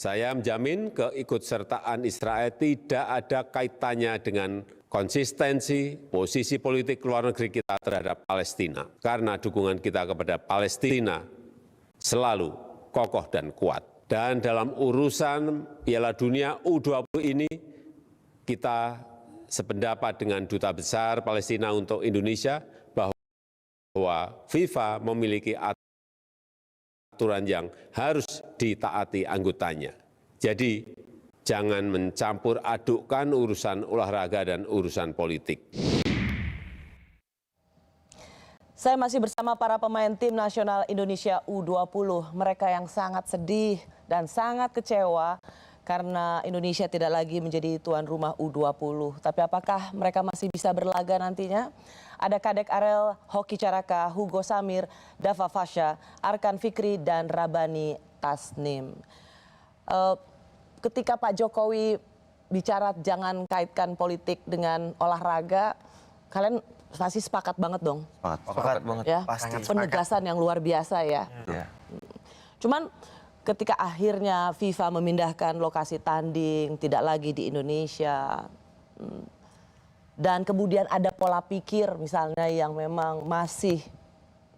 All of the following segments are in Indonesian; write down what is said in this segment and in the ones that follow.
Saya menjamin keikutsertaan Israel tidak ada kaitannya dengan konsistensi posisi politik luar negeri kita terhadap Palestina. Karena dukungan kita kepada Palestina selalu kokoh dan kuat. Dan dalam urusan Piala Dunia U20 ini, kita sependapat dengan Duta Besar Palestina untuk Indonesia bahwa FIFA memiliki aturan yang harus ditaati anggotanya. Jadi, jangan mencampur adukkan urusan olahraga dan urusan politik. Saya masih bersama para pemain tim nasional Indonesia U20. Mereka yang sangat sedih dan sangat kecewa karena Indonesia tidak lagi menjadi tuan rumah U20. Tapi apakah mereka masih bisa berlaga nantinya? Ada Kadek Arel, Hoki Caraka, Hugo Samir, Dava Fasha, Arkan Fikri, dan Rabani Tasnim. Ketika Pak Jokowi bicara jangan kaitkan politik dengan olahraga, kalian pasti sepakat banget dong? Sepakat banget. Ya, Pasti. penegasan yang luar biasa ya. Ya. Cuman ketika akhirnya FIFA memindahkan lokasi tanding, tidak lagi di Indonesia, dan kemudian ada pola pikir misalnya yang memang masih,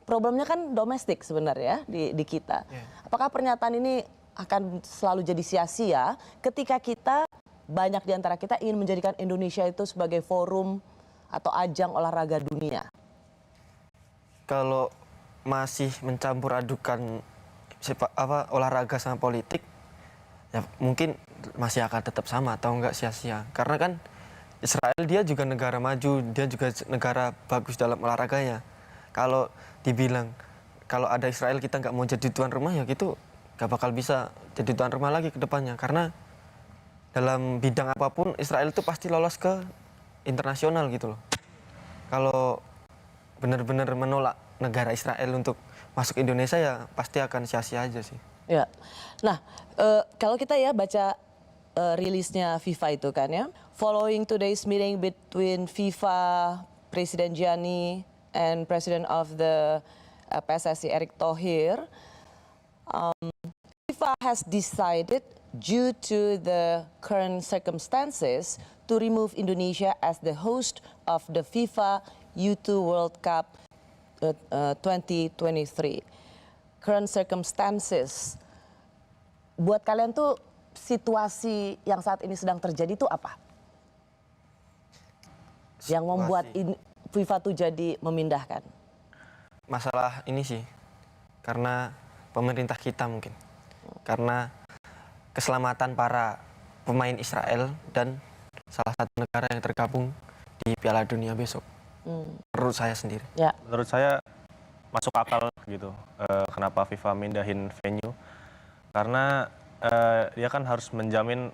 problemnya kan domestik sebenarnya di kita. Apakah pernyataan ini akan selalu jadi sia-sia ketika kita, banyak di antara kita ingin menjadikan Indonesia itu sebagai forum atau ajang olahraga dunia? Kalau masih mencampur adukan olahraga sama politik, ya mungkin masih akan tetap sama atau enggak sia-sia. Karena kan Israel dia juga negara maju, dia juga negara bagus dalam olahraganya. Kalau dibilang kalau ada Israel kita nggak mau jadi tuan rumah, ya gitu nggak bakal bisa jadi tuan rumah lagi ke depannya. Karena dalam bidang apapun Israel itu pasti lolos ke internasional gitu loh. Kalau benar-benar menolak negara Israel untuk masuk Indonesia, ya pasti akan sia-sia aja sih. Ya, nah kalau kita ya baca rilisnya FIFA itu kan ya, following today's meeting between FIFA President Gianni and President of the PSSI Erick Thohir, FIFA has decided due to the current circumstances to remove Indonesia as the host of the FIFA U2 World Cup 2023. Current circumstances, buat kalian tuh situasi yang saat ini sedang terjadi itu apa? Yang membuat FIFA tuh jadi memindahkan? Masalah ini sih, karena pemerintah kita mungkin. Karena keselamatan para pemain Israel dan salah satu negara yang tergabung di Piala Dunia besok. Menurut saya sendiri. Ya. Menurut saya masuk akal gitu. Kenapa FIFA mindahin venue? Karena dia kan harus menjamin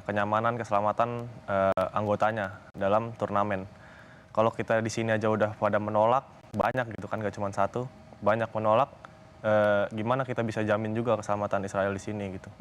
kenyamanan, keselamatan anggotanya dalam turnamen. Kalau kita di sini aja udah pada menolak, banyak gitu kan, gak cuma satu, banyak menolak, gimana kita bisa jamin juga keselamatan Israel di sini gitu.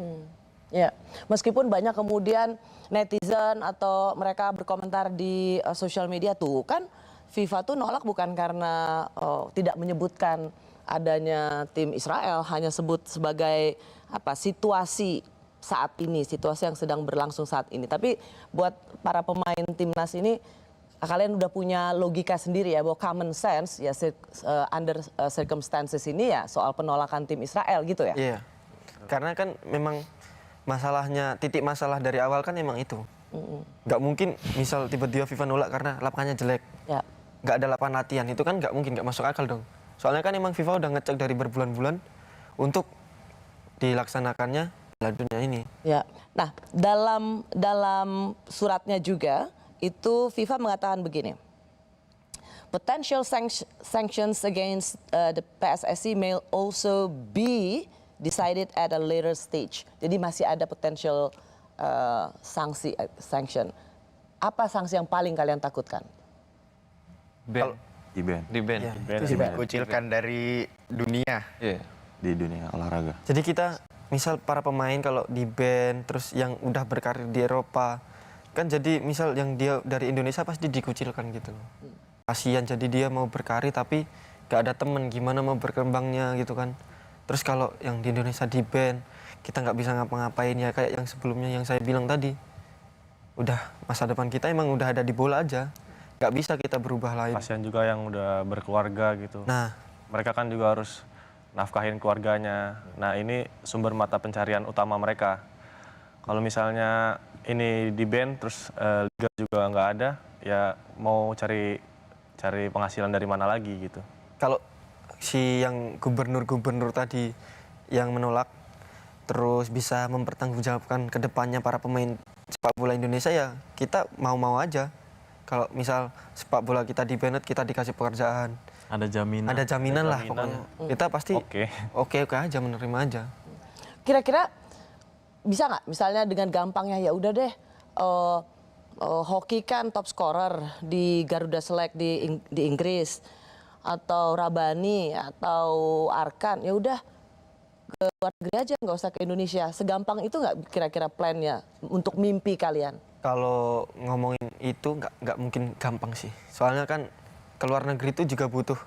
Ya, meskipun banyak kemudian netizen atau mereka berkomentar di sosial media tuh kan FIFA tuh nolak bukan karena tidak menyebutkan adanya tim Israel, hanya sebut sebagai apa, situasi saat ini, situasi yang sedang berlangsung saat ini. Tapi buat para pemain timnas ini, kalian udah punya logika sendiri ya, bahwa common sense ya under circumstances ini ya soal penolakan tim Israel gitu ya. Iya, karena kan memang masalahnya, titik masalah dari awal kan emang itu. Nggak mungkin misal tiba-tiba FIFA nolak karena lapangannya jelek. Ya. Nggak ada lapangan latihan, itu kan nggak mungkin, nggak masuk akal dong. Soalnya kan emang FIFA udah ngecek dari berbulan-bulan untuk dilaksanakannya Piala Dunia ini. Ya, nah dalam suratnya juga itu FIFA mengatakan begini. Potential sanctions against the PSSI may also be decided at a later stage. Jadi masih ada potential sanction. Apa sanksi yang paling kalian takutkan? Di ban. Ya, Itu dikucilkan dari dunia. Iya, di dunia olahraga. jadi kita misal para pemain kalau di ban terus yang udah berkarir di Eropa kan, jadi misal yang dia dari Indonesia pasti dikucilkan gitu loh. Kasihan, jadi dia mau berkarir tapi gak ada temen, gimana mau berkembangnya gitu kan. Terus kalau yang di Indonesia di ban, kita nggak bisa ngapa-ngapain ya kayak yang sebelumnya yang saya bilang tadi. Udah masa depan kita emang udah ada di bola aja, nggak bisa kita berubah lain. Kasihan juga yang udah berkeluarga gitu. Nah, Mereka kan juga harus nafkahin keluarganya. Nah, ini sumber mata pencarian utama mereka. Kalau misalnya ini di-ban terus liga juga nggak ada, ya mau cari penghasilan dari mana lagi gitu. kalau si yang gubernur-gubernur tadi yang menolak terus bisa mempertanggungjawabkan ke depannya para pemain sepak bola Indonesia, ya kita mau-mau aja. Kalau misal sepak bola kita di-ban, kita dikasih pekerjaan, Ada jaminan. ada jaminan lah jaminan. pokoknya. Kita pasti Oke. oke aja, menerima aja. Kira-kira bisa nggak misalnya dengan gampangnya ya udah deh Hoki kan top scorer di Garuda Select di Inggris, atau Rabani atau Arkan, ya udah ke luar negeri aja, nggak usah ke Indonesia. Segampang itu nggak kira-kira plannya untuk mimpi kalian? Kalau ngomongin itu nggak mungkin gampang sih. Soalnya kan ke luar negeri itu juga butuh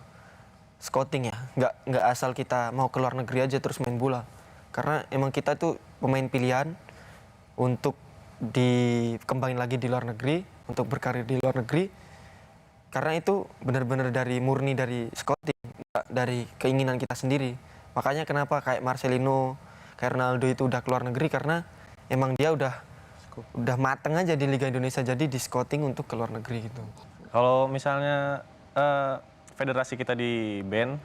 scouting ya. Nggak asal kita mau ke luar negeri aja terus main bola. Karena emang kita tuh pemain pilihan untuk dikembangin lagi di luar negeri, untuk berkarir di luar negeri. Karena itu benar-benar murni dari scouting, nggak dari keinginan kita sendiri. Makanya kenapa kayak Marcelino, kayak Ronaldo itu udah keluar negeri, karena emang dia udah mateng aja di Liga Indonesia, jadi di scouting untuk ke luar negeri gitu. Kalau misalnya federasi kita di-ban,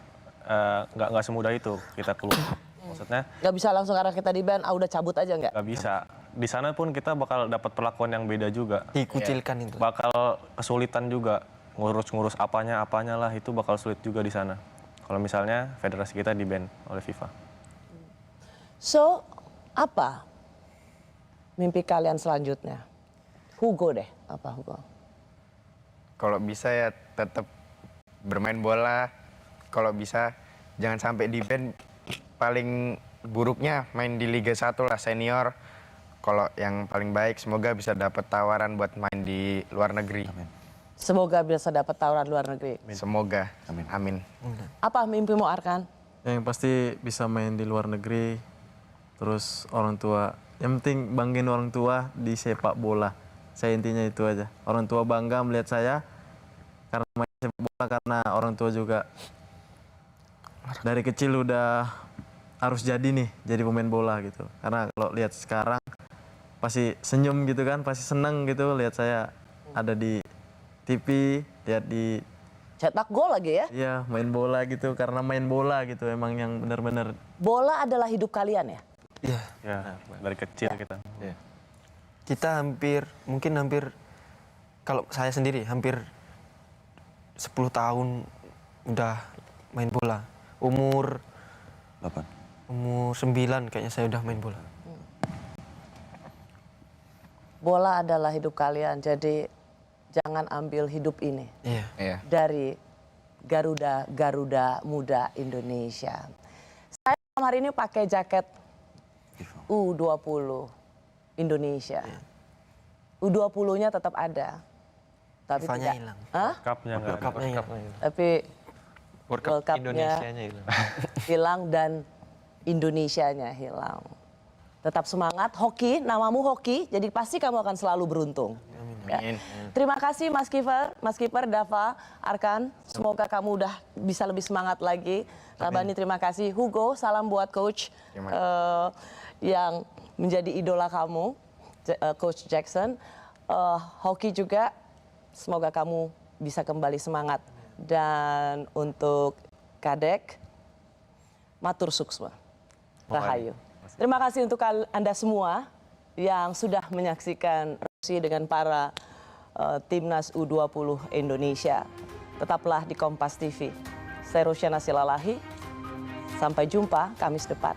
nggak semudah itu kita keluar. Maksudnya Nggak bisa langsung karena kita di ban, udah cabut aja nggak? nggak bisa. Di sana pun kita bakal dapat perlakuan yang beda juga. Dikucilkan itu. Bakal kesulitan juga ngurus apanya lah, itu bakal sulit juga di sana. Kalau misalnya federasi kita di-ban oleh FIFA. So, apa mimpi kalian selanjutnya? Hugo deh, apa Hugo? Kalau bisa ya tetap bermain bola. Kalau bisa jangan sampai di-ban. Paling buruknya main di Liga 1 lah, senior. Kalau yang paling baik semoga bisa dapat tawaran buat main di luar negeri. Semoga bisa dapat tawaran luar negeri. Semoga. Amin. Apa mimpimu, Arkan? Yang pasti bisa main di luar negeri. Terus orang tua, yang penting banggain orang tua di sepak bola. Saya intinya itu aja. Orang tua bangga melihat saya karena main sepak bola, karena orang tua juga dari kecil udah harus jadi pemain bola gitu. Karena kalau lihat sekarang pasti senyum gitu kan, pasti seneng gitu lihat saya ada di TV, lihat di Cetak gol lagi ya? ya main bola gitu, karena main bola gitu emang yang benar-benar. Bola adalah hidup kalian ya? Iya. Ya, dari kecil kita. Kita mungkin hampir, kalau saya sendiri hampir 10 tahun udah main bola. Umur 9 kayaknya saya udah main bola. Bola adalah hidup kalian, jadi jangan ambil hidup ini Iya. dari Garuda Muda Indonesia. Saya hari ini pakai jaket U20 Indonesia. U20-nya tetap ada, tapi FIFA-nya tidak. hilang. Hah? Cupnya nggak ada. Cupnya hilang. Tapi World Cup-nya Indonesianya hilang. hilang dan Indonesianya hilang. Tetap semangat, Hoki, namamu Hoki, jadi pasti kamu akan selalu beruntung. Ya. Terima kasih Mas Kiper, Dava, Arkan. Semoga kamu udah bisa lebih semangat lagi. Rabani, terima kasih. Hugo, salam buat coach yang menjadi idola kamu, Coach Jackson. Hoki juga, semoga kamu bisa kembali semangat. Dan untuk Kadek, matur suksma. Rahayu. Terima kasih untuk Anda semua yang sudah menyaksikan Rosi dengan para timnas U20 Indonesia. Tetaplah di Kompas TV. Saya Rosyana Silalahi. Sampai jumpa Kamis depan.